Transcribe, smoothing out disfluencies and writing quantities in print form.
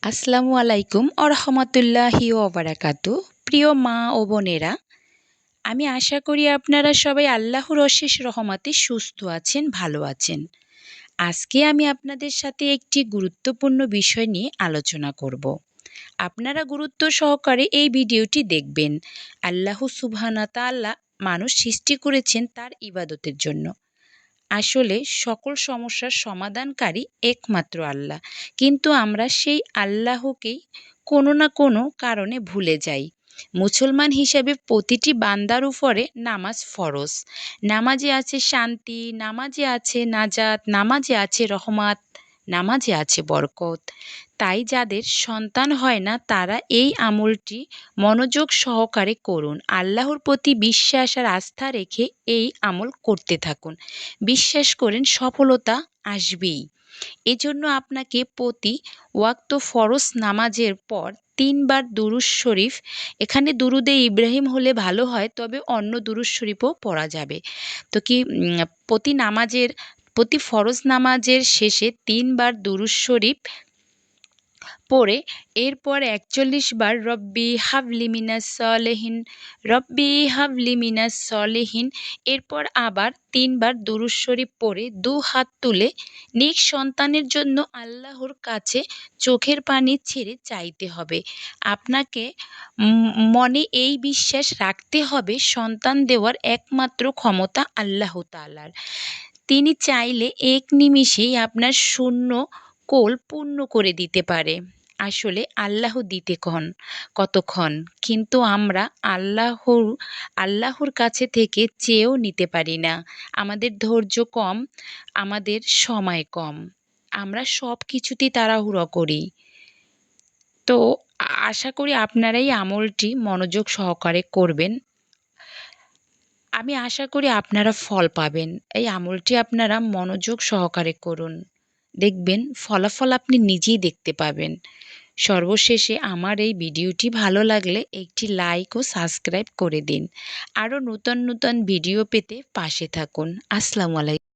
আসসালামু আলাইকুম রহমতুল্লাহি ও বারাকাতু। প্রিয় মা ও বোনেরা, আমি আশা করি আপনারা সবাই আল্লাহর অশেষ রহমতে সুস্থ আছেন, ভালো আছেন। আজকে আমি আপনাদের সাথে একটি গুরুত্বপূর্ণ বিষয় নিয়ে আলোচনা করব। আপনারা গুরুত্ব সহকারে এই ভিডিওটি দেখবেন। আল্লাহ সুবহানাহু তাআলা মানুষ সৃষ্টি করেছেন তার ইবাদতের জন্য। আসলে সকল সমস্যার সমাধানকারী একমাত্র আল্লাহ, কিন্তু আমরা সেই আল্লাহকেই কোনো না কোনো কারণে ভুলে যাই। মুসলমান হিসেবে প্রতিটি বান্দার উপরে নামাজ ফরজ। নামাজে আছে শান্তি, নামাজে আছে নাজাত, নামাজে আছে রহমাত, নামাজে আছে বরকত। তাই যাদের সন্তান হয় না তারা এই আমলটি মনোযোগ সহকারে করুন। আল্লাহর প্রতি বিশ্বাস আর আস্থা রেখে এই আমল করতে থাকুন। বিশ্বাস করেন সফলতা আসবেই। এজন্য আপনাকে প্রতি ওয়াক্ত ফরজ নামাজের পর ৩ বার দুরূদ শরীফ, এখানে দুরূদে ইব্রাহিম হলে ভালো হয়, তবে অন্য দুরূদ শরীফও পড়া যাবে। তো প্রতি ফরজ নামাজের শেষে ৩ বার দুরূদ শরীফ পড়ে এরপর ৪১ বার রব্বি হাবলি মিনাস সলিহিন, রব্বি হাবলি মিনাস সলিহিন, এরপর আবার ৩ বার দুরূদ শরীফ পড়ে ২ হাত তুলে নেক সন্তানের জন্য আল্লাহর কাছে চোখের পানি ছেড়ে চাইতে হবে। আপনাকে মনে এই বিশ্বাস রাখতে হবে সন্তান দেওয়ার একমাত্র ক্ষমতা আল্লাহ তাআলার। তিনি চাইলে এক নিমিষেই আপনার শূন্য কোল পূর্ণ করে দিতে পারে। আসলে আল্লাহ দিতে কতক্ষণ, কিন্তু আমরা আল্লাহর কাছে থেকে চেয়েও নিতে পারি না। আমাদের ধৈর্য কম, আমাদের সময় কম, আমরা সব কিছুতেই তাড়াহুড়ো করি। তো আশা করি আপনারা এই আমলটি মনোযোগ সহকারে করবেন। আমি আশা করি আপনারা ফল পাবেন। এই আমলটি আপনারা মনোযোগ সহকারে করুন, দেখবেন ফলাফল আপনি নিজেই দেখতে পাবেন। সর্বশেষে আমার এই ভিডিওটি ভালো লাগলে একটি লাইক ও সাবস্ক্রাইব করে দিন। আরও নূতন নূতন ভিডিও পেতে পাশে থাকুন। আসসালামু আলাইকুম।